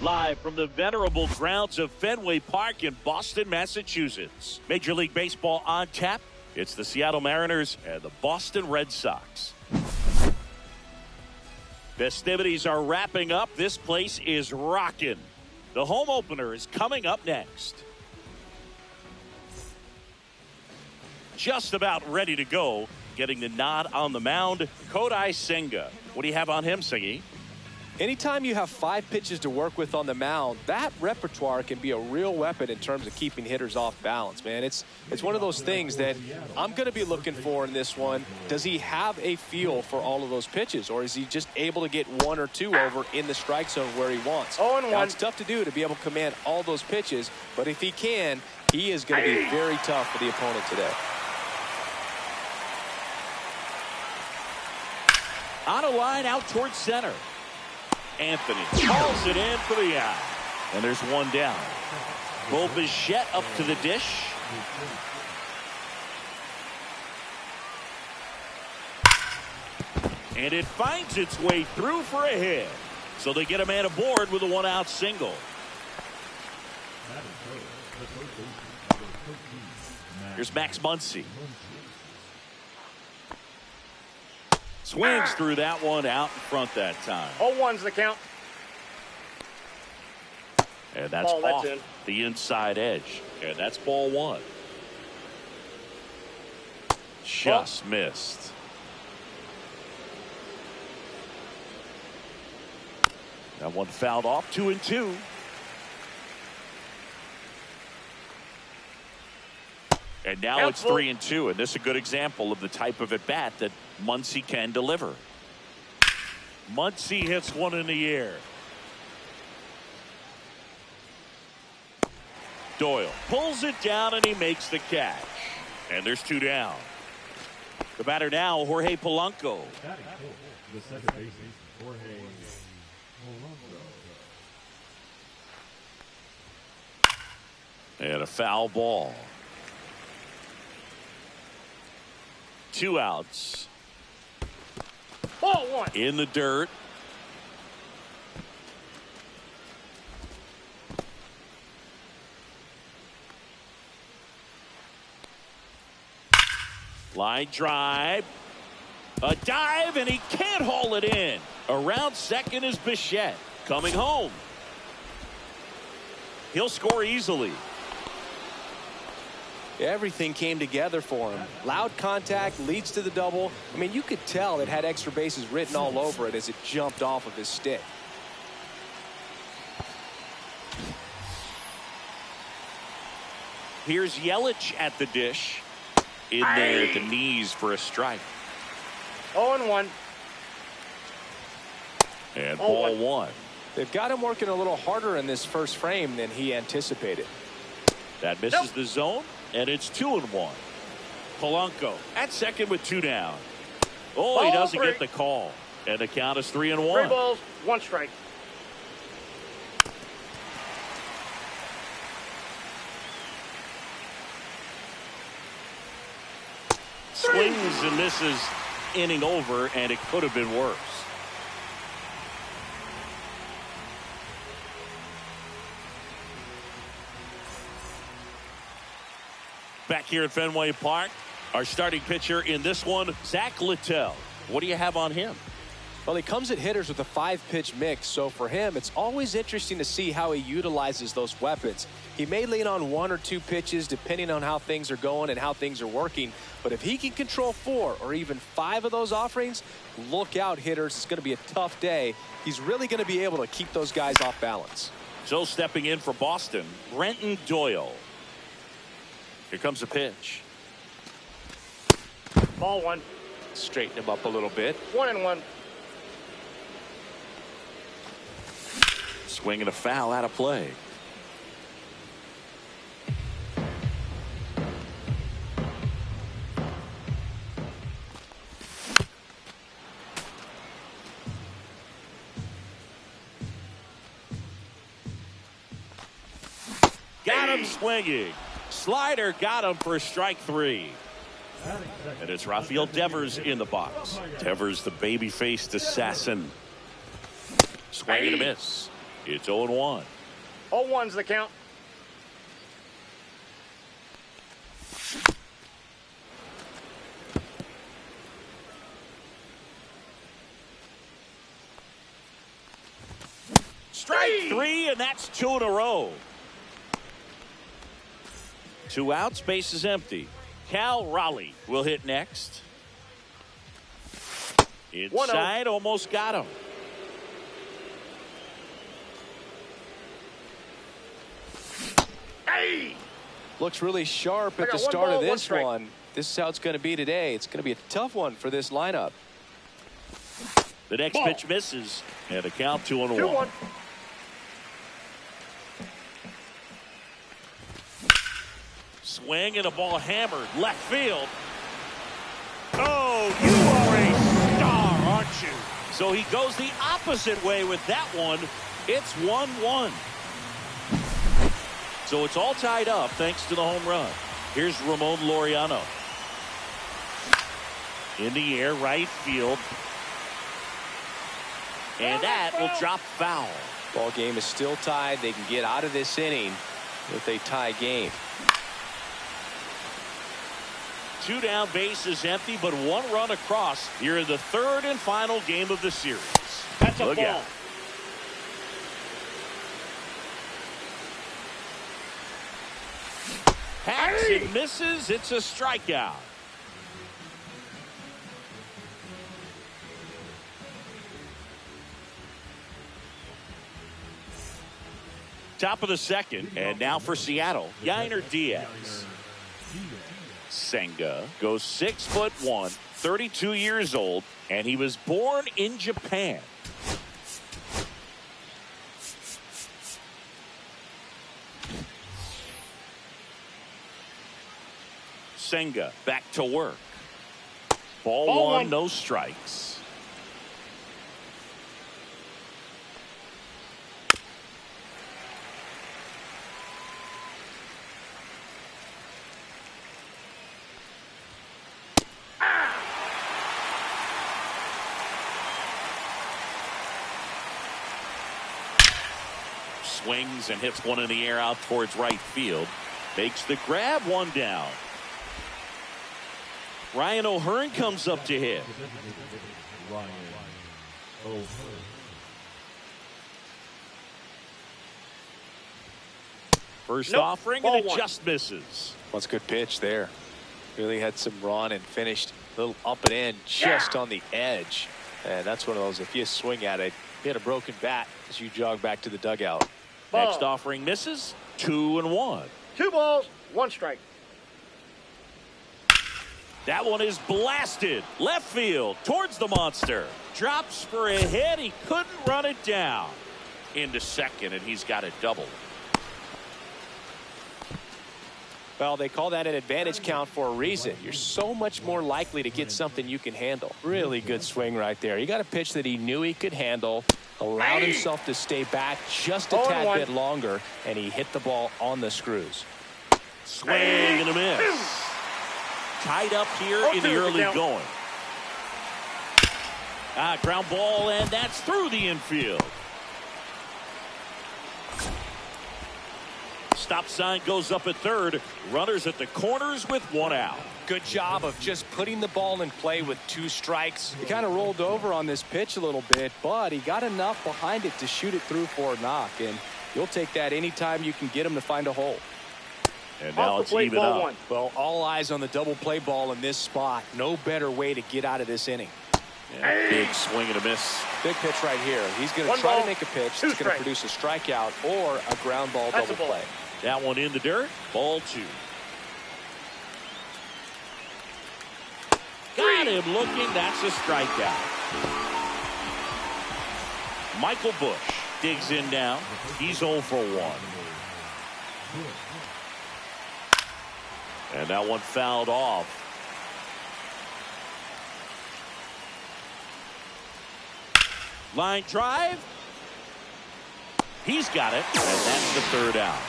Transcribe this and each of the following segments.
Live from the venerable grounds of Fenway Park in Boston, Massachusetts. Major League Baseball on tap. It's the Seattle Mariners and the Boston Red Sox. Festivities are wrapping up. This place is rocking. The home opener is coming up next. Just about ready to go. Getting the nod on the mound, Kodai Senga. What do you have on him, Singy? Anytime you have 5 pitches to work with on the mound, that repertoire can be a real weapon in terms of keeping hitters off balance, man. It's one of those things that I'm going to be looking for in this one. Does he have a feel for all of those pitches, or is he just able to get 1 or 2 over in the strike zone where he wants? 0-1. Now, it's tough to do to be able to command all those pitches, but if he can, he is going to be very tough for the opponent today. On a line out towards center. Anthony calls it in for the out. And there's one down. Bo Bichette up to the dish. And it finds its way through for a hit. So they get a man aboard with a 1-out single. Here's Max Muncy. Swings through that one out in front that time. 0-1's the count. And that's off the inside edge. And that's ball 1. Just missed. That one fouled off. 2-2. And now it's 3-2, and this is a good example of the type of at-bat that Muncy can deliver. Muncy hits one in the air. Doyle pulls it down, and he makes the catch. And there's 2 down. The batter now, Jorge Polanco. The second baseman, Jorge Polanco. And a foul ball. 2 outs. Ball 1. In the dirt. Line drive. A dive, and he can't haul it in. Around second is Bichette. Coming home. He'll score easily. Everything came together for him. Loud contact leads to the double. I mean, you could tell it had extra bases written all over it as it jumped off of his stick. Here's Yelich at the dish. In there at the knees for a strike. 0-1. And ball 1. They've got him working a little harder in this first frame than he anticipated. That misses the zone. And it's 2-1. Polanco at second with 2 down. Oh, he doesn't get the call. And the count is 3-1. 3 balls, 1 strike. Swings and misses, inning over, and it could have been worse. Back here at Fenway Park, our starting pitcher in this one, Zach Littell. What do you have on him? Well, he comes at hitters with a 5-pitch mix, so for him, it's always interesting to see how he utilizes those weapons. He may lean on 1 or 2 pitches depending on how things are going and how things are working, but if he can control 4 or even 5 of those offerings, look out, hitters. It's going to be a tough day. He's really going to be able to keep those guys off balance. So stepping in for Boston, Brenton Doyle. Here comes a pitch. Ball 1. Straighten him up a little bit. 1-1. Swing and a foul out of play. Got him swinging. Slider got him for strike 3. And it's Rafael Devers in the box. Devers, the baby-faced assassin. Swing and a miss. It's 0-1. 0-1's the count. Strike 3, and that's 2 in a row. 2 outs, base is empty. Cal Raleigh will hit next. Inside, almost got him. Looks really sharp at the start of this one. This is how it's going to be today. It's going to be a tough one for this lineup. The next pitch misses, and a count 2-1. 2-1. Swing and a ball hammered left field. Oh, you are a star, aren't you? So he goes the opposite way with that one. It's 1-1. So it's all tied up thanks to the home run. Here's Ramon Laureano. In the air, right field. And that will drop foul. Ball game is still tied. They can get out of this inning with a tie game. 2 down, base is empty, but 1 run across here in the 3rd and final game of the series. That's a Look ball. out. Hacks and misses. It's a strikeout. Top of the 2nd, and now for Seattle, Yainer Diaz. Senga goes 6'1", 32 years old, and he was born in Japan. Senga back to work. Ball 1, no strikes. Swings and hits one in the air out towards right field. Makes the grab, 1 down. Ryan O'Hearn comes up to hit. Ryan O'Hearn. First offering, and it just misses. That's a good pitch there. Really had some run and finished a little up and in just on the edge. And that's one of those, if you swing at it, hit a broken bat as you jog back to the dugout. Next offering misses. 2-1. 2 balls, 1 strike. That one is blasted left field towards the monster. Drops for a hit. He couldn't run it down. Into second, and he's got a double. Well, they call that an advantage count for a reason. You're so much more likely to get something you can handle. Really good swing right there. He got a pitch that he knew he could handle, allowed himself to stay back just a tad bit longer, and he hit the ball on the screws. Swing and a miss. Tied up here in the early going. Ground ball, and that's through the infield. stop sign goes up at third. Runners at the corners with one out. Good job of just putting the ball in play with 2 strikes. He kind of rolled over on this pitch a little bit, but he got enough behind it to shoot it through for a knock, and you'll take that anytime you can get him to find a hole. And now it's even up. Well, all eyes on the double play ball in this spot. No better way to get out of this inning. Yeah, big swing and a miss. Big pitch right here. He's going to try to make a pitch that's going to produce a strikeout or a ground ball double play. That one in the dirt. Ball 2. Got him looking. That's a strikeout. Michael Busch digs in now. He's 0 for 1. And that one fouled off. Line drive. He's got it. And that's the 3rd out.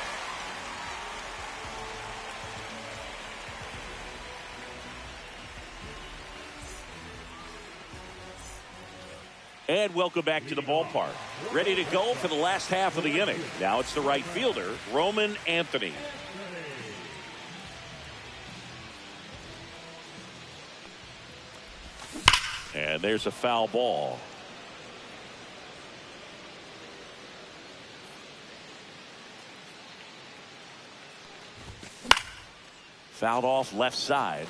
And welcome back to the ballpark. Ready to go for the last half of the inning. Now it's the right fielder, Roman Anthony. And there's a foul ball. Fouled off left side.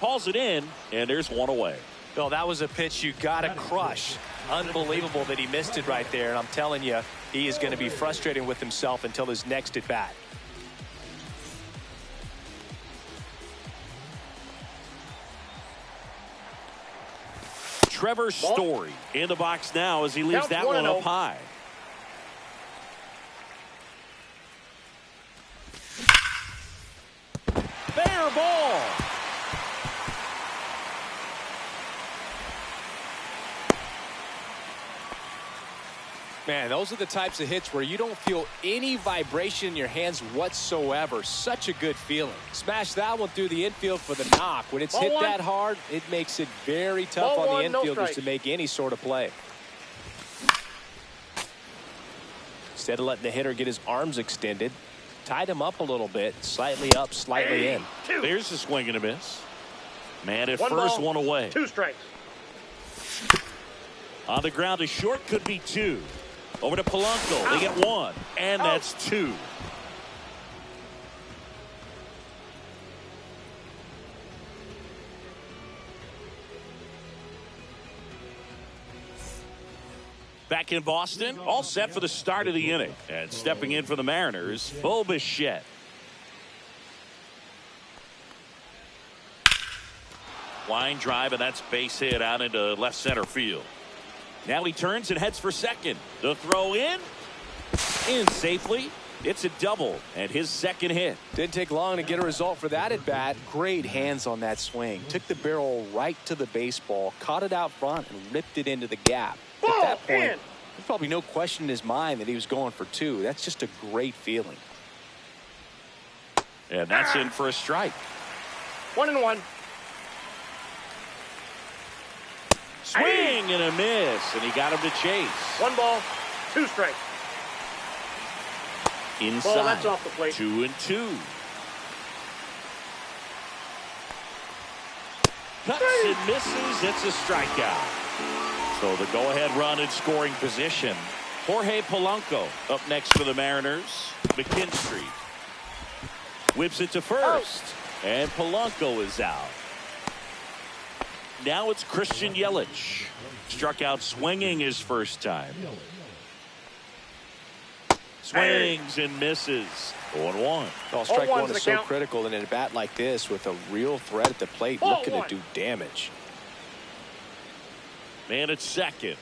Hauls it in, and there's one away. Well, that was a pitch you got to crush. Unbelievable that he missed it right there. And I'm telling you, he is going to be frustrated with himself until his next at bat. Trevor Story in the box now as he leaves that one up high. Fair ball. Man, those are the types of hits where you don't feel any vibration in your hands whatsoever. Such a good feeling. Smash that one through the infield for the knock. When it's hit that hard, it makes it very tough on the infielders to make any sort of play. Instead of letting the hitter get his arms extended, tied him up a little bit, slightly up, slightly in. There's a swing and a miss. Man at first, one away. 2 strikes. On the ground to short, could be 2. Over to Polanco. They get 1, and that's 2. Back in Boston, all set for the start of the inning. And stepping in for the Mariners, Bo Bichette. Line drive, and that's base hit out into left center field. Now he turns and heads for second. The throw in safely. It's a double and his second hit. Didn't take long to get a result for that at bat. Great hands on that swing. Took the barrel right to the baseball, caught it out front, and ripped it into the gap. At that point, there's probably no question in his mind that he was going for 2. That's just a great feeling. And that's in for a strike. 1-1. Swing and a miss, and he got him to chase. 1 ball, 2 strikes. Inside. Ball, that's off the plate. 2-2. Cuts and misses. It's a strikeout. So the go-ahead run in scoring position. Jorge Polanco up next for the Mariners. McKinstry whips it to first, and Polanco is out. Now it's Christian Yelich. Struck out swinging his first time. Swings and misses. 0-1. Well, strike one is so critical in a bat like this with a real threat at the plate. Looking to do damage. Man at second.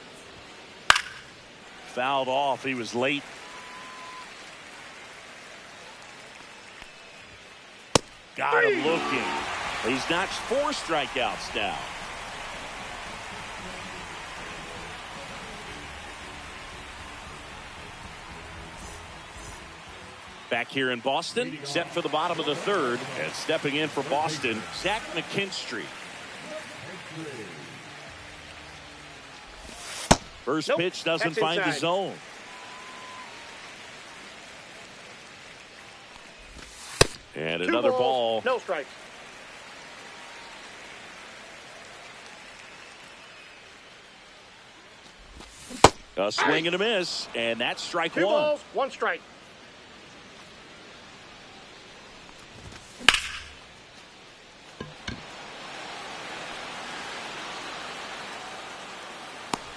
Fouled off. He was late. Got him looking. He's notched 4 strikeouts now. Back here in Boston, set for the bottom of the 3rd, and stepping in for Boston, Zach McKinstry. First pitch doesn't find the zone. And 2 another balls, ball. no strikes. A swing and a miss, and that's strike 2 one. balls, 1 strike.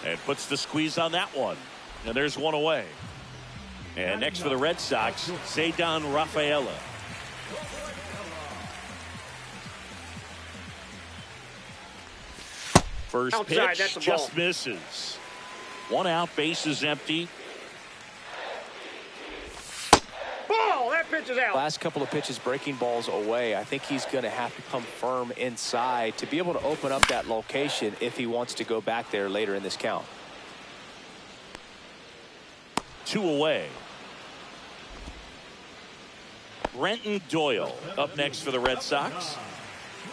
And puts the squeeze on that one. And there's one away. And next for the Red Sox, Ceddanne Rafaela. First Outside, pitch that's a just ball. misses. 1 out, base is empty. Ball, that pitch is out. Last couple of pitches breaking balls away. I think he's going to have to come firm inside to be able to open up that location if he wants to go back there later in this count. 2 away. Brenton Doyle up next for the Red Sox.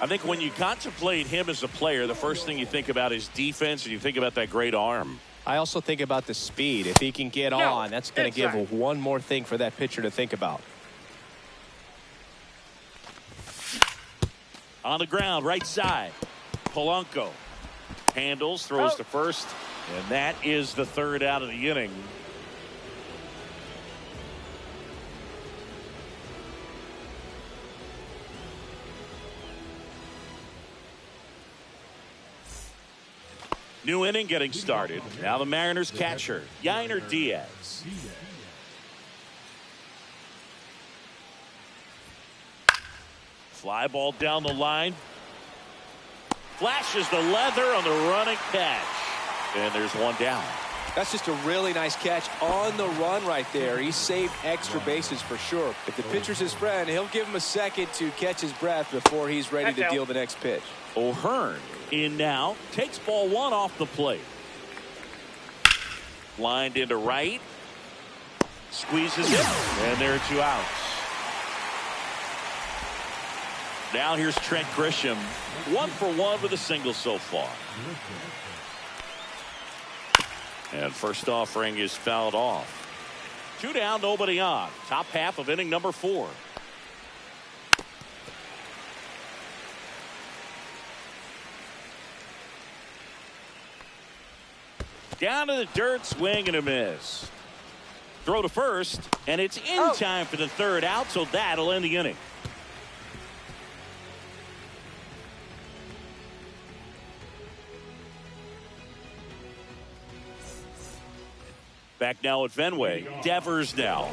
I think when you contemplate him as a player, the first thing you think about is defense, and you think about that great arm. I also think about the speed. If he can get on, that's going to give inside. one more thing for that pitcher to think about. On the ground, right side. Polanco handles, throws to first, and that is the 3rd out of the inning. New inning getting started. Now the Mariners catcher, Yainer Diaz. Fly ball down the line. Flashes the leather on the running catch. And there's one down. That's just a really nice catch on the run right there. He saved extra bases for sure. If the pitcher's his friend, he'll give him a second to catch his breath before he's ready to deal the next pitch. O'Hearn in now, takes ball 1 off the plate. Lined into right. Squeezes it, and there are 2 outs. Now here's Trent Grisham, 1 for 1 with a single so far. And first offering is fouled off. 2 down, nobody on. Top half of inning number 4. Down to the dirt, swing and a miss. Throw to first, and it's in time for the 3rd out, so that'll end the inning. Back now at Fenway. Devers now.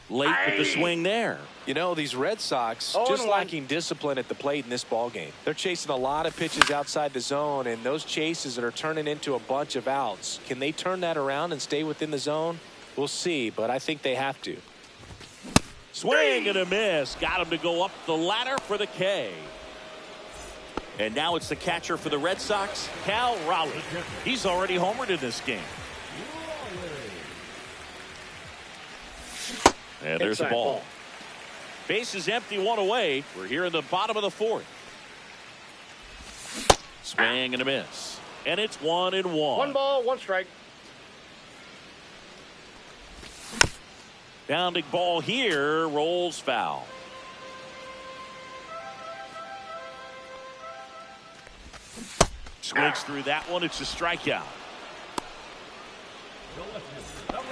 Late with the swing there. You know, these Red Sox just lacking discipline at the plate in this ball game. They're chasing a lot of pitches outside the zone, and those chases that are turning into a bunch of outs. Can they turn that around and stay within the zone? We'll see, but I think they have to. Swing and a miss. Got him to go up the ladder for the K. And now it's the catcher for the Red Sox, Cal Raleigh. He's already homered in this game. And there's a ball. Base is empty, 1 away. We're here in the bottom of the 4th. Swing and a miss. And it's 1-1. 1 ball, 1 strike. Bounding ball here, rolls foul. Swings through that one. It's a strikeout.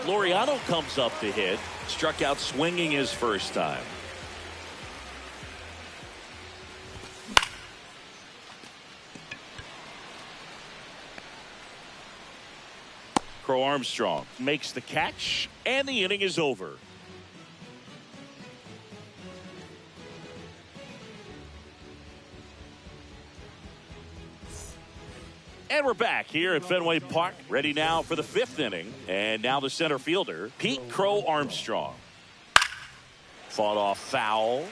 Laureano comes up to hit. Struck out swinging his first time. Crow Armstrong makes the catch, and the inning is over. And we're back here at Fenway Park, ready now for the 5th inning. And now the center fielder, Pete Crow Armstrong. Fought off foul.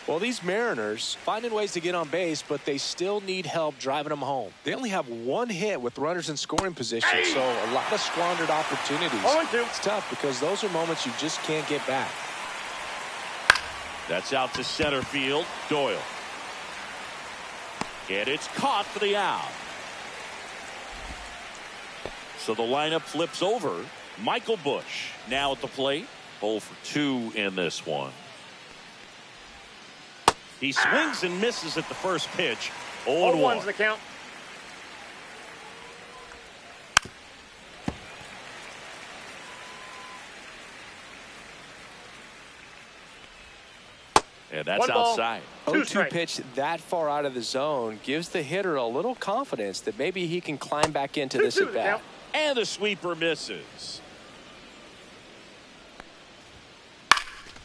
Well, these Mariners finding ways to get on base, but they still need help driving them home. They only have 1 hit with runners in scoring position, so a lot of squandered opportunities. 0-2. It's tough because those are moments you just can't get back. That's out to center field, Doyle. And it's caught for the out. So the lineup flips over. Michael Busch now at the plate. 0 for 2 in this one. He swings and misses at the first pitch. 0-1's 0-1. the count. And that's 1 ball, outside. 2 0-2 strikes. pitch that far out of the zone gives the hitter a little confidence that maybe he can climb back into this 2-2 at the bat. count. And the sweeper misses.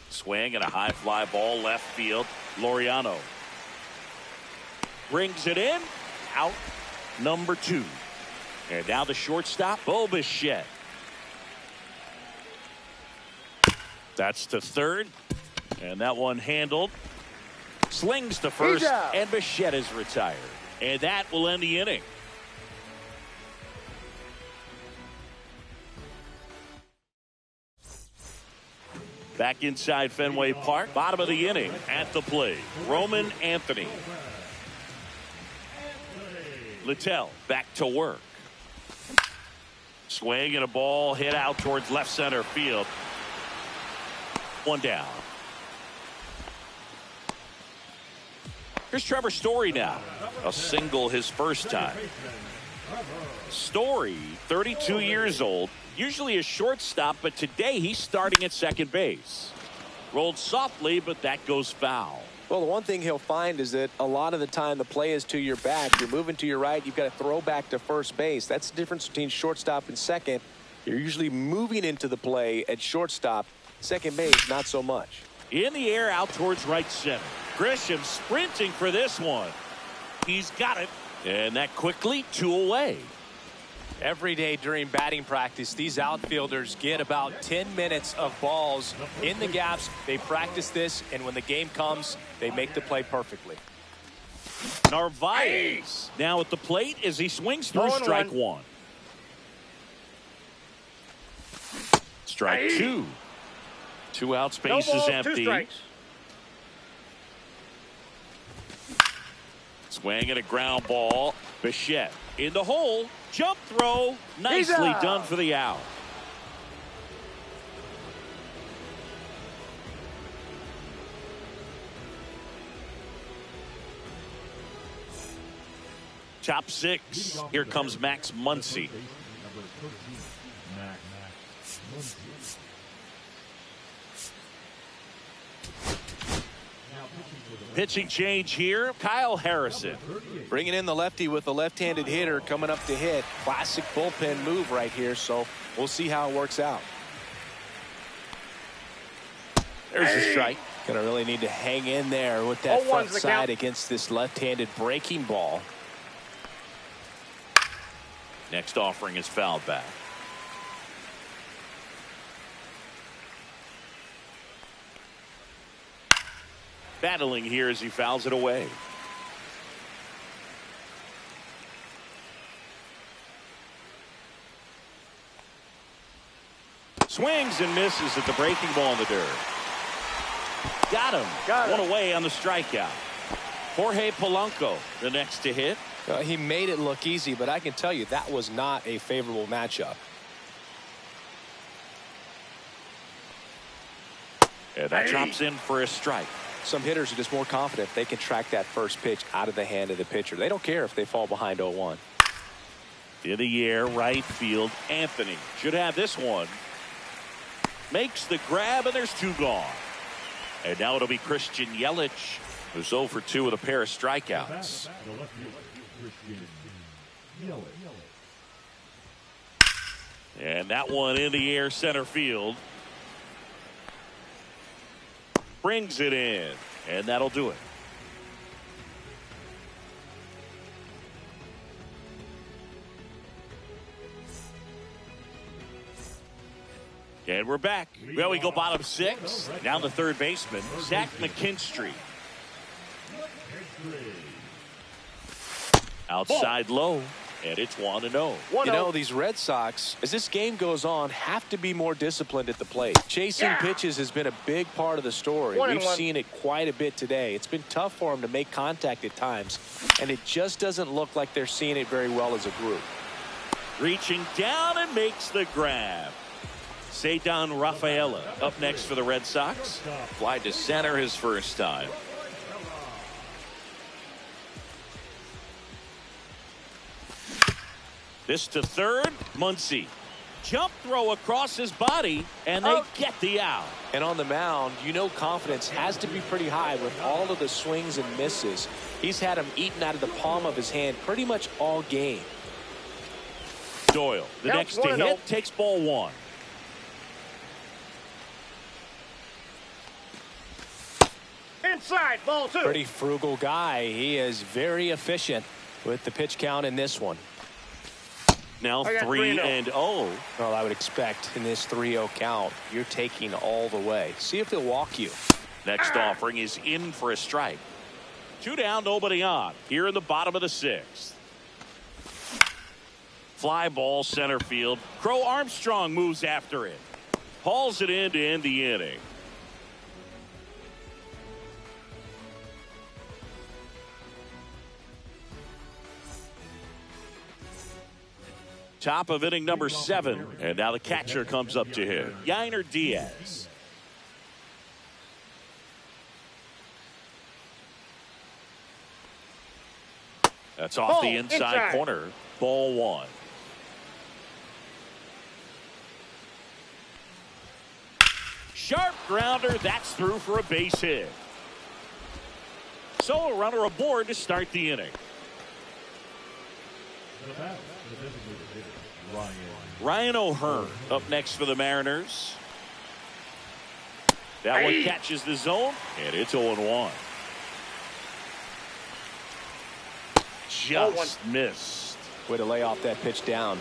Swing and a high fly ball left field. Laureano brings it in. Out number 2. And now the shortstop, Bo Bichette. That's to third. And that one handled. Slings to first. He's out. And Bichette is retired. And that will end the inning. Back inside Fenway Park. Bottom of the inning at the plate. Roman Anthony. Littell back to work. Swing and a ball hit out towards left center field. 1 down. Here's Trevor Story now. A single his first time. Story, 32 years old. Usually a shortstop, but today he's starting at second base. Rolled softly, but that goes foul. Well, the one thing he'll find is that a lot of the time the play is to your back. You're moving to your right. You've got to throw back to first base. That's the difference between shortstop and second. You're usually moving into the play at shortstop. Second base, not so much. In the air out towards right center. Grisham sprinting for this one. He's got it. And that quickly 2 away. Every day during batting practice, these outfielders get about 10 minutes of balls in the gaps. They practice this, and when the game comes, they make the play perfectly. Narvaez now at the plate as he swings through 0-1. strike 1. Strike 2. 2 outs, No base is balls, 2 empty. strikes. Swing and a ground ball. Bichette in the hole. Jump throw. Nicely out. done for the out. Top 6. Here comes Max Muncy. Number 13, Max Muncy. Pitching change here. Kyle Harrison. Bringing in the lefty with the left-handed hitter coming up to hit. Classic bullpen move right here, so we'll see how it works out. There's a strike. Gonna really need to hang in there with that 0-1's front the side count. against this left-handed breaking ball. Next offering is fouled back. Battling here as he fouls it away. Swings and misses at the breaking ball in the dirt. Got him. Got it. One away on the strikeout. Jorge Polanco, the next to hit. He made it look easy, but I can tell you that was not a favorable matchup. And that drops in for a strike. Some hitters are just more confident if they can track that first pitch out of the hand of the pitcher. They don't care if they fall behind 0-1. In the air, right field. Anthony should have this one. Makes the grab, and there's 2 gone. And now it'll be Christian Yelich, who's 0 for 2 with a pair of strikeouts. The lefty, Christian Yelich. And that one in the air, center field. Brings it in, and that'll do it. And we're back. Well, we go bottom 6. Down the third baseman, Zach McKinstry. Outside low, and it's 1-0. You know, these Red Sox, as this game goes on, have to be more disciplined at the plate. Chasing pitches has been a big part of the story. 1-1. We've seen it quite a bit today. It's been tough for them to make contact at times, and it just doesn't look like they're seeing it very well as a group. Reaching down and makes the grab. Cedar Rafaela up next for the Red Sox. Fly to center his first time. This to third. Muncy. Jump throw across his body, and they get the out. And on the mound, you know confidence has to be pretty high with all of the swings and misses. He's had them eaten out of the palm of his hand pretty much all game. Doyle, the next to hit, takes ball one. Inside, ball two. Pretty frugal guy. He is very efficient with the pitch count in this one. Now 3-0. Well, I would expect in this 3-0 count, you're taking all the way. See if he'll walk you. Next offering is in for a strike. 2 down, nobody on. Here in the bottom of the 6th. Fly ball center field. Crow Armstrong moves after it. Hauls it in to end the inning. Top of inning number 7. And now the catcher comes up to him. Yainer Diaz. That's off the inside corner. Ball 1. Sharp grounder. That's through for a base hit. So a runner aboard to start the inning. Ryan O'Hearn up next for the Mariners. That one catches the zone, and it's 0-1. Just missed. Way to lay off that pitch down.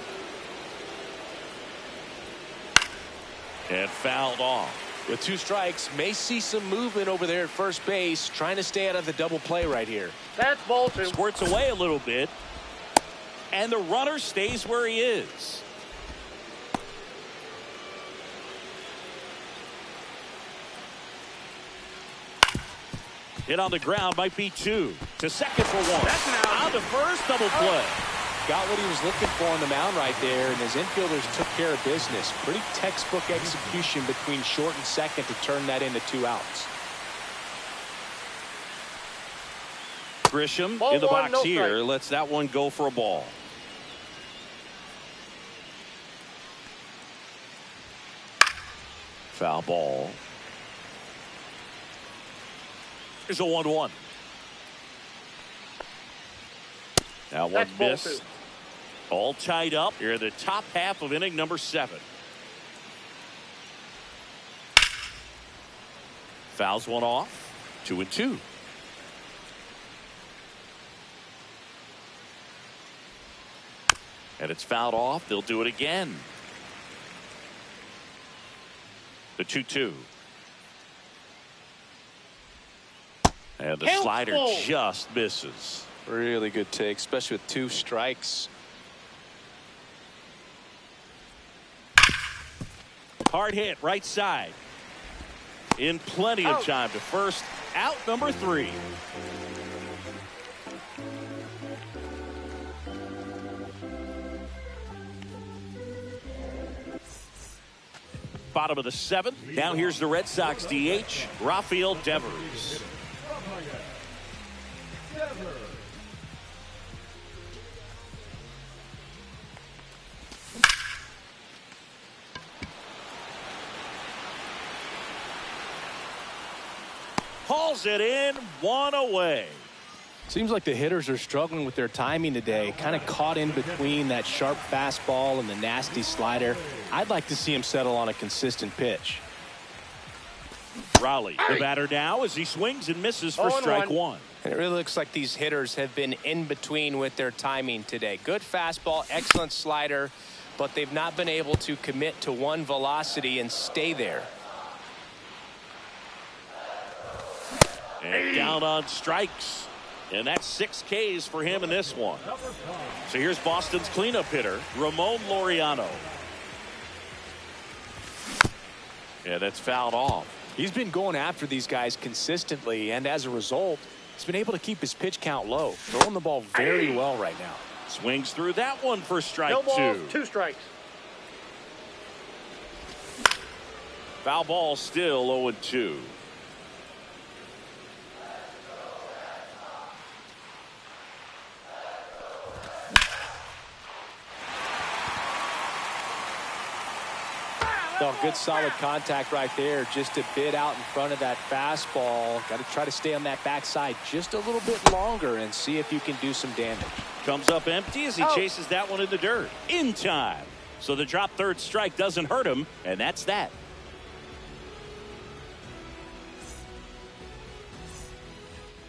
And fouled off. With 2 strikes, may see some movement over there at first base, trying to stay out of the double play right here. That's ball 2. Squirts away a little bit. And the runner stays where he is. Hit on the ground, might be 2. To second for 1. That's an out. On to first, double play. Got what he was looking for on the mound right there, and his infielders took care of business. Pretty textbook execution between short and second to turn that into 2 outs. Grisham in the box here. Lets that one go for a ball. Foul ball. Here's a 1-1. That one missed. All tied up here in the top half of inning number 7. Fouls one off. 2-2. And it's fouled off. They'll do it again. The 2-2. And the slider just misses. Really good take, especially with 2 strikes. Hard hit, right side. In plenty of time to first. Out number 3. Bottom of the 7th. Now here's the Red Sox DH, Rafael Devers. Hauls it in, 1 away. Seems like the hitters are struggling with their timing today. Kind of caught in between that sharp fastball and the nasty slider. I'd like to see him settle on a consistent pitch. Raleigh, the batter now as he swings and misses for strike 1. And it really looks like these hitters have been in between with their timing today. Good fastball, excellent slider, but they've not been able to commit to one velocity and stay there. And down on strikes. And that's 6 Ks for him in this one. So here's Boston's cleanup hitter, Ramon Laureano. Yeah, that's fouled off. He's been going after these guys consistently, and as a result, he's been able to keep his pitch count low. Throwing the ball very well right now. Swings through that one for strike No balls, 2. 2 strikes. Foul ball, still 0-2. No, good solid contact right there. Just a bit out in front of that fastball. Got to try to stay on that backside just a little bit longer and see if you can do some damage. Comes up empty as he chases that one in the dirt. In time. So the drop third strike doesn't hurt him, and that's that.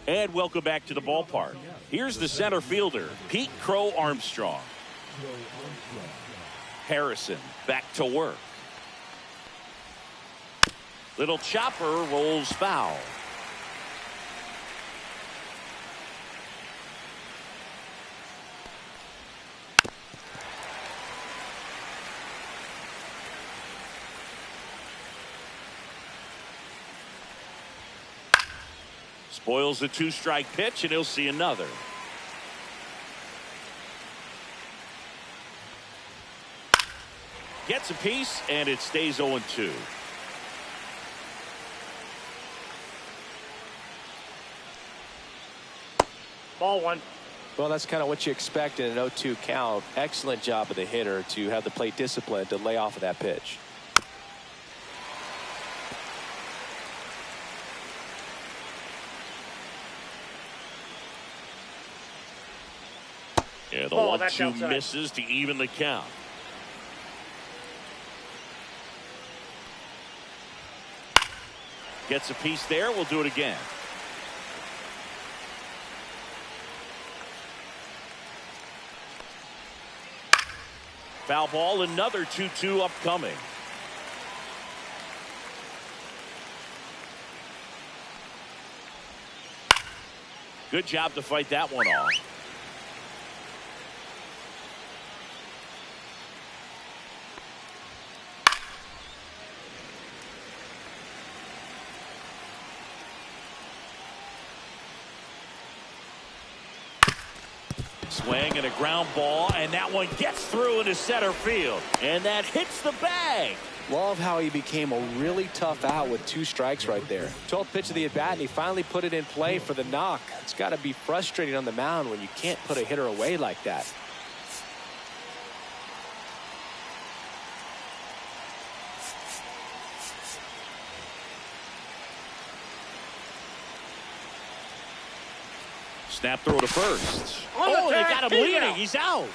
And welcome back to the ballpark. Here's the center fielder, Pete Crow Armstrong. Harrison back to work. Little chopper rolls foul. Spoils the 2-strike pitch, and he'll see another. Gets a piece, and it stays 0-2. Ball 1. Well, that's kind of what you expect in an 0-2 count. Excellent job of the hitter to have the plate discipline to lay off of that pitch. Yeah, the Oh, that's 1-2 outside. misses to even the count. Gets a piece there. We'll do it again. Foul ball, another 2-2 upcoming. Good job to fight that one off. Swing and a ground ball, and that one gets through into center field, and that hits the bag. Love how he became a really tough out with 2 strikes right there. 12th pitch of the at bat, and he finally put it in play for the knock. It's got to be frustrating on the mound when you can't put a hitter away like that. Snap throw to first. On the Oh, they tag, got him he's leading. out. He's out.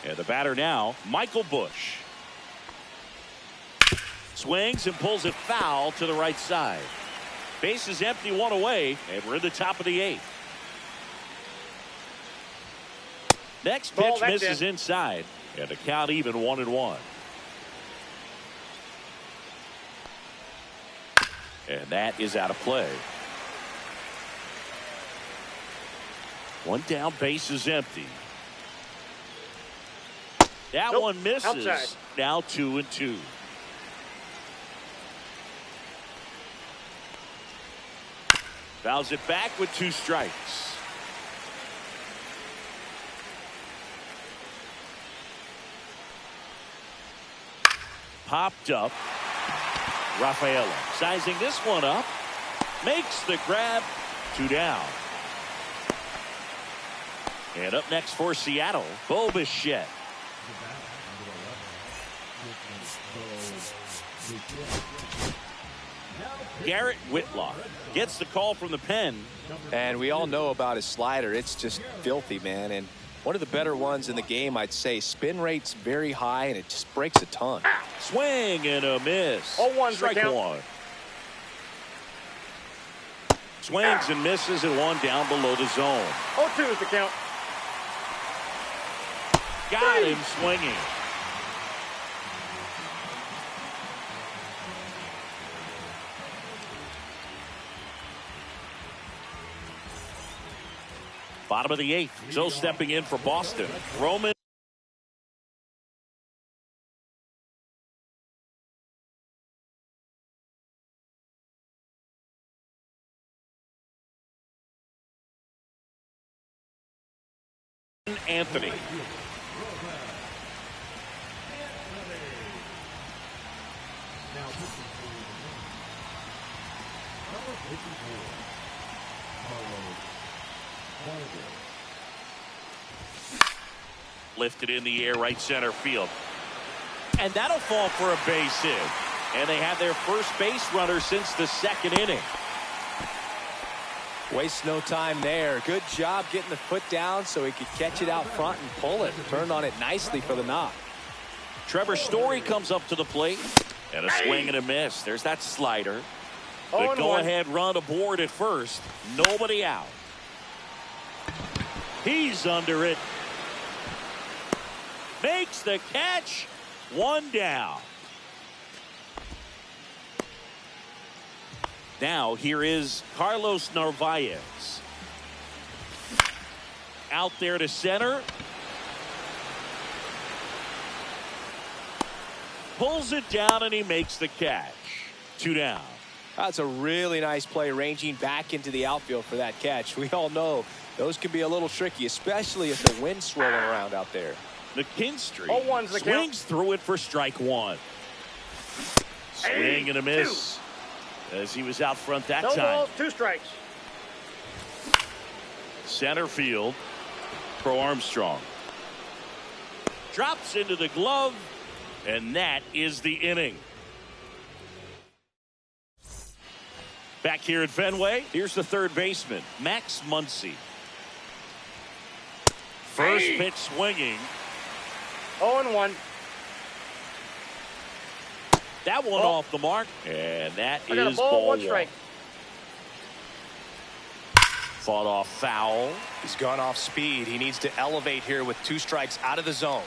And the batter now, Michael Bush. Swings and pulls it foul to the right side. Base is empty, 1 away, and we're in the top of the 8th. Next pitch Ball, that's misses in. inside, and the count even 1-1. And that is out of play. One down, base is empty. That Nope, one misses. outside. Now 2-2. Fouls it back with 2 strikes. Popped up. Rafaela sizing this one up. Makes the grab. 2 down. And up next for Seattle, Bo Bichette. Garrett Whitlock gets the call from the pen. And we all know about his slider. It's just filthy, man. And one of the better ones in the game, I'd say. Spin rate's very high, and it just breaks a ton. Swing and a miss. 0-1 Strike count. 1. Swings and misses and 1 down below the zone. 0-2 is the count. Got him swinging. Bottom of the 8th. Joe stepping in for Boston. Roman. Anthony. Lifted in the air, right center field. And that'll fall for a base hit. And they have their first base runner since the second inning. Waste no time there. Good job getting the foot down so he could catch it out front and pull it. Turned on it nicely for the knock. Trevor Story comes up to the plate. And a swing and a miss. There's that slider. The go-ahead run aboard at first. Nobody out. He's under it. Makes the catch. One down. Now here is Carlos Narvaez. Out there to center. Pulls it down and he makes the catch. 2 down. That's a really nice play, ranging back into the outfield for that catch. We all know those can be a little tricky, especially if the wind's swirling around out there. McKinstry swings through it for strike 1. Swing and a miss. As he was out front that time. No balls, 2 strikes. Center field. Crow Armstrong. Drops into the glove. And that is the inning. Back here at Fenway, here's the third baseman, Max Muncy. First pitch swinging. 0-1. That one off the mark, and that is ball 1 strike. Fought off foul. He's gone off speed. He needs to elevate here with 2 strikes out of the zone.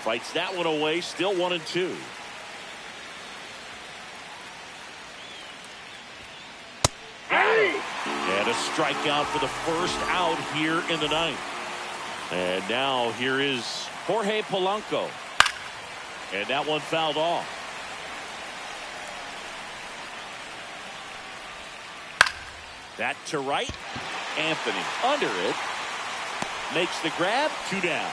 Fights that one away, still 1-2. And a strikeout for the first out here in the ninth. And now here is Jorge Polanco. And that one fouled off. That to right. Anthony under it. Makes the grab. 2 down.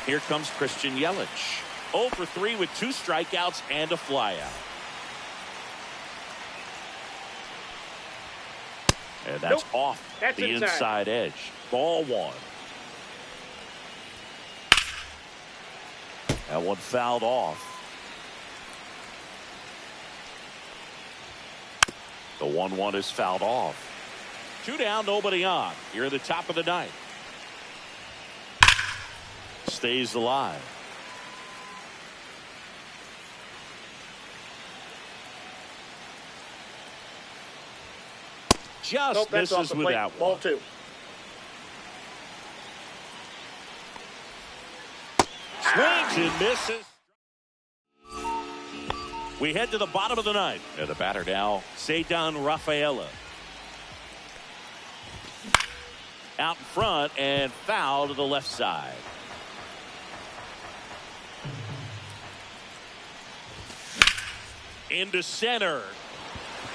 Here comes Christian Yelich. 0 for 3 with 2 strikeouts and a flyout. And that's off the inside edge. Ball 1. That one fouled off. The 1-1 is fouled off. 2 down, nobody on. Here at the top of the ninth. Stays alive. Just misses with that one. Ball 2. Swings and misses. We head to the bottom of the ninth. And the batter now, Ceddanne Rafaela. Out in front and foul to the left side. Into center.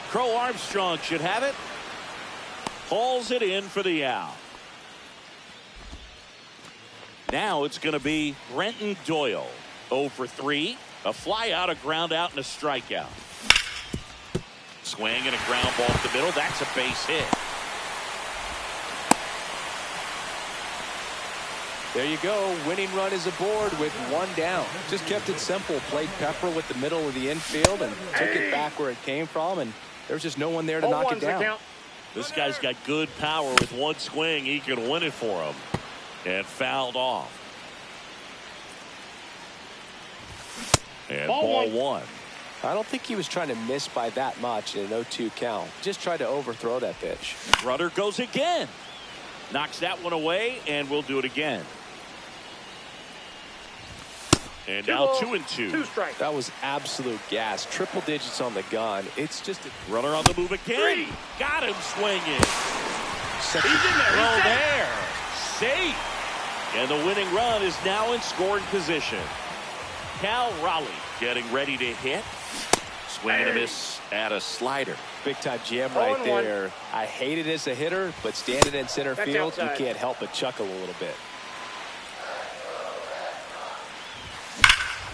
Crow Armstrong should have it. Hauls it in for the out. Now it's going to be Brenton Doyle. 0 for 3. A fly out, a ground out, and a strikeout. Swing and a ground ball up the middle. That's a base hit. There you go. Winning run is aboard with 1 down. Just kept it simple. Played pepper with the middle of the infield and took it back where it came from. And there's just no one there to knock it down. This guy's got good power. With 1 swing, he can win it for him. And fouled off. And ball 1. I don't think he was trying to miss by that much in an 0-2 count. Just tried to overthrow that pitch. Rudder goes again. Knocks that one away, and we'll do it again. And now 2-2. 2 strikes. That was absolute gas. Triple digits on the gun. It's just a runner on the move again. 3. Got him swinging. He's in there. Throw there. Safe. And the winning run is now in scoring position. Cal Raleigh getting ready to hit. swing and a miss at a slider. Big time jam right 0-1. there. I hate it as a hitter, but standing in center That's field, outside. you can't help but chuckle a little bit.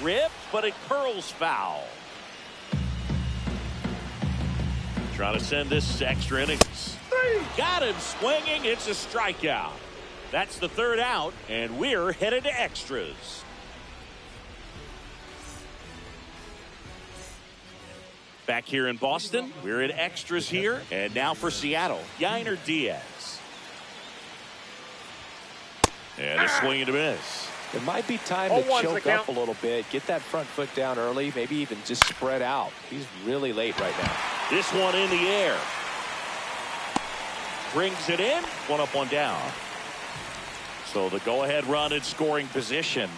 Ripped, but it curls foul. Trying to send this to extra innings. Got him swinging. It's a strikeout. That's the third out, and we're headed to extras. Back here in Boston, we're in extras here. And now for Seattle, Yainer Diaz. And a swing and a miss. It might be time to 0-1's the choke count. up a little bit, get that front foot down early, maybe even just spread out. He's really late right now. This one in the air. Brings it in. One up, one down. So the go-ahead run in scoring position.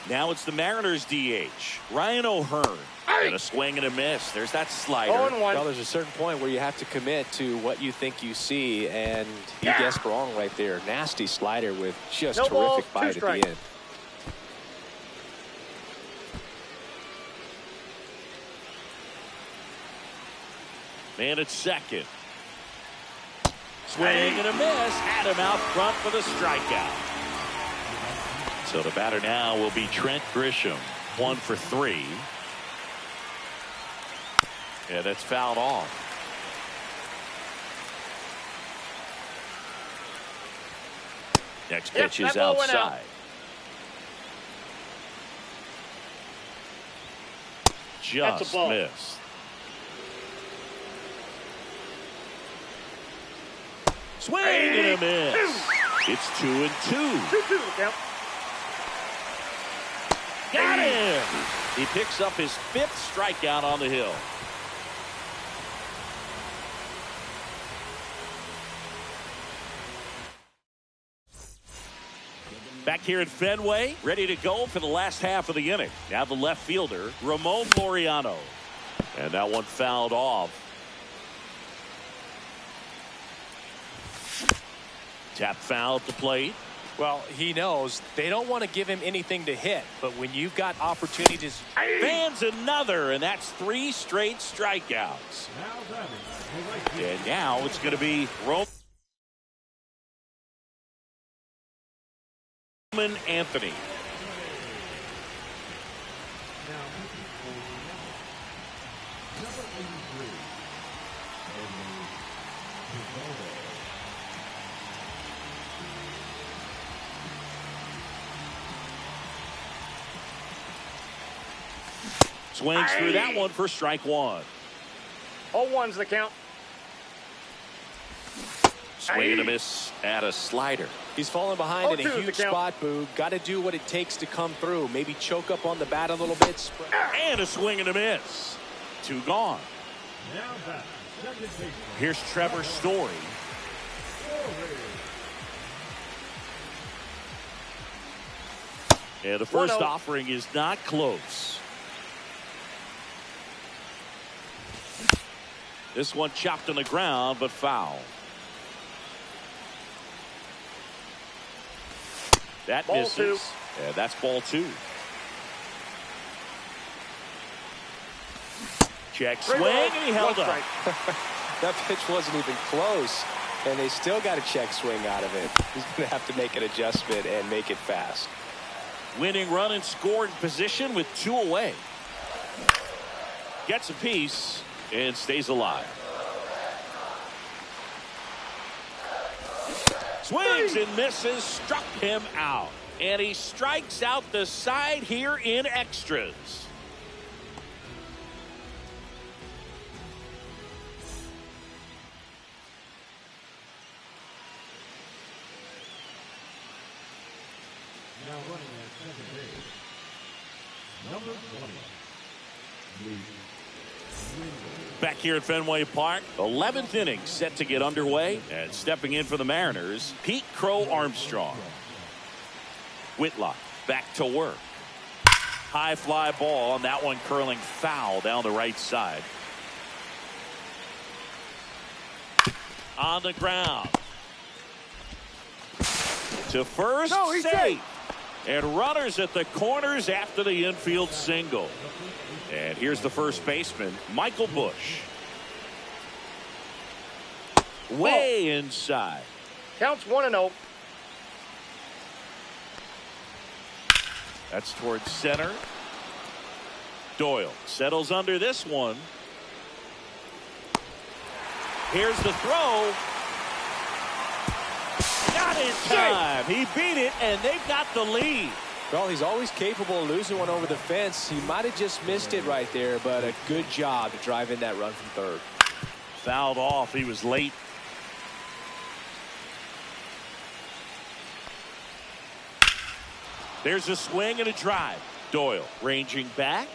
Now it's the Mariners DH, Ryan O'Hearn. And a swing and a miss. There's that slider. 0-1. Well, there's a certain point where you have to commit to what you think you see, and he guessed wrong right there. Nasty slider with just No balls, terrific bite 2 at strikes. the end. Man at second. Swing and a miss. Had him out front for the strikeout. So the batter now will be Trent Grisham. 1 for 3. Yeah, that's fouled off. Next pitch is that ball went out. outside. That's Just a ball. missed. Swing and a miss. It's 2-2. 2-2 the count. Got him. He picks up his 5th strikeout on the hill. Back here at Fenway, ready to go for the last half of the inning. Now the left fielder, Ramon Laureano. And that one fouled off. Tap foul at the plate. Well, he knows they don't want to give him anything to hit, but when you've got opportunities. Fans another, and that's 3 straight strikeouts. Now batting, the right fielder. And now it's going to be Roman Anthony. Now pitching for number 83, Edmund. Swings through that one for strike 1. 0-1's the count. Swing and a miss at a slider. He's falling behind in 0-2 a is the huge count. spot, Boog. Got to do what it takes to come through. Maybe choke up on the bat a little bit. And a swing and a miss. 2 gone. Now batting, second baseman. Here's Trevor Story. And the first 1-0. offering is not close. This one chopped on the ground, but foul. That Ball misses. 2. And that's ball 2. Check swing, and he held up. That pitch wasn't even close, and they still got a check swing out of it. He's going to have to make an adjustment and make it fast. Winning run in scoring position with 2 away. Gets a piece and stays alive. Swings and misses, struck him out. And he strikes out the side here in extras. Now running at second base, number 20, Lee. Back here at Fenway Park, 11th inning set to get underway. And stepping in for the Mariners, Pete Crow Armstrong. Whitlock back to work. High fly ball, and that one curling foul down the right side. On the ground. To first, No, he's safe. safe. And runners at the corners after the infield single. And here's the first baseman, Michael Bush. Way inside. Counts 1-0. That's towards center. Doyle settles under this one. Here's the throw. Not in time. He beat it, and they've got the lead. Well, he's always capable of losing one over the fence. He might have just missed it right there, but a good job to drive in that run from third. Fouled off. He was late. There's a swing and a drive. Doyle ranging back.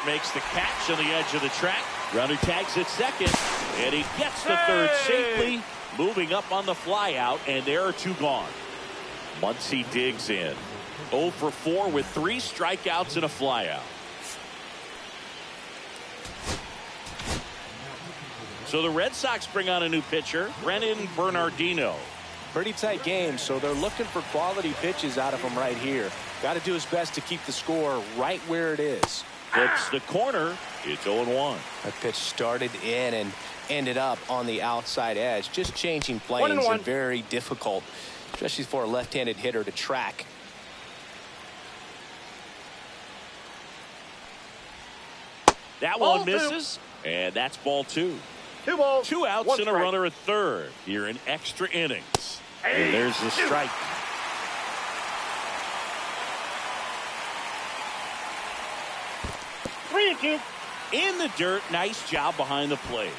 Makes the catch on the edge of the track. Runner tags at second. And he gets the third safely. Moving up on the fly out. And there are two gone. Muncy digs in. 0 for 4 with 3 strikeouts and a flyout. So the Red Sox bring on a new pitcher, Brennan Bernardino. Pretty tight game, so they're looking for quality pitches out of him right here. Got to do his best to keep the score right where it is. Hits the corner. It's 0-1. That pitch started in and ended up on the outside edge. Just changing planes is very difficult, especially for a left-handed hitter to track. That one misses, and that's ball 2. 2 balls. 2 outs 1 and a strike. runner at third here in extra innings. And there's the strike. Three and 2. In the dirt. Nice job behind the plate.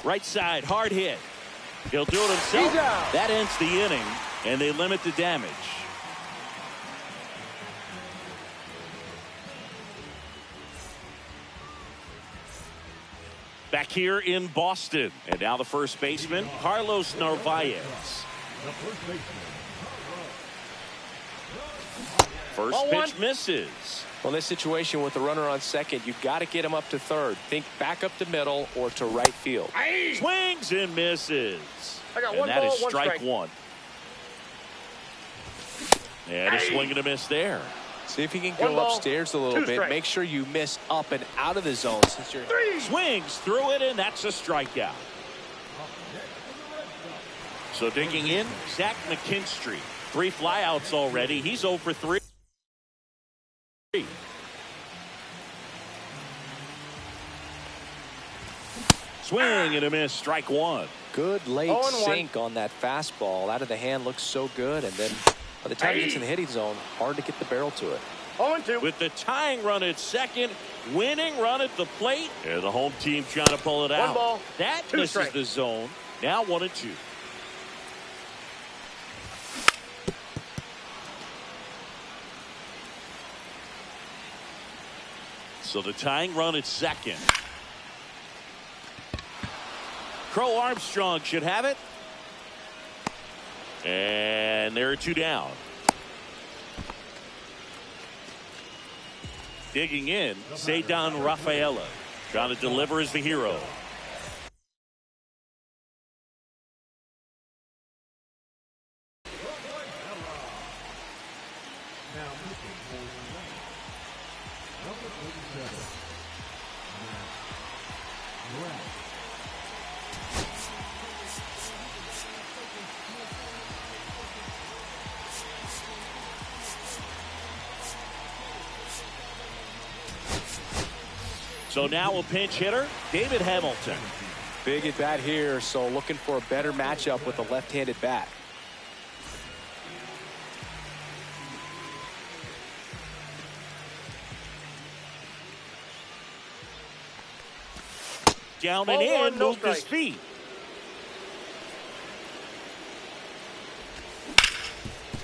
Right side, hard hit. He'll do it himself. He's out. That ends the inning, and they limit the damage. Back here in Boston. And now the first baseman, Carlos Narvaez. The first baseman, First Ball pitch one. misses. Well, this situation with the runner on second, you've got to get him up to third. Think back up the middle or to right field. Swings and misses. I got And one that ball, is one strike strike. 1. And a swing and a miss there. See if you can One go ball, upstairs a little 2 bit. strikes. Make sure you miss up and out of the zone since you're... Swings through it, and that's a strikeout. So digging in, Zach McKinstry. 3 flyouts already. He's 0 for 3. Swing and a miss, strike 1. Good late 0-1. sink on that fastball. Out of the hand looks so good, and then by the time it gets in the hitting zone, hard to get the barrel to it. 0 and 2. With the tying run at second, winning run at the plate, and the home team trying to pull it out. One ball, That 2 misses strikes. the zone. Now 1 and 2. So the tying run at second. Crow Armstrong should have it. And there are 2 down. Digging in, Cedar Rafaela. Trying to deliver as the hero. now pitching for the Rams, number 47, Matt Brown. So now a pinch hitter, David Hamilton. Big at bat here, so looking for a better matchup with a left-handed bat. Down and Ball in, one, no moved his strike. feet.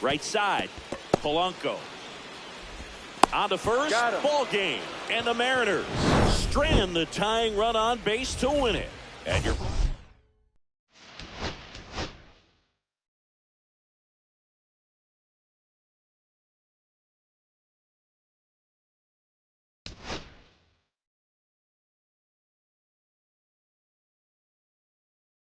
Right side, Polanco. On to first, Got him. ball game. And the Mariners strand the tying run on base to win it. And you're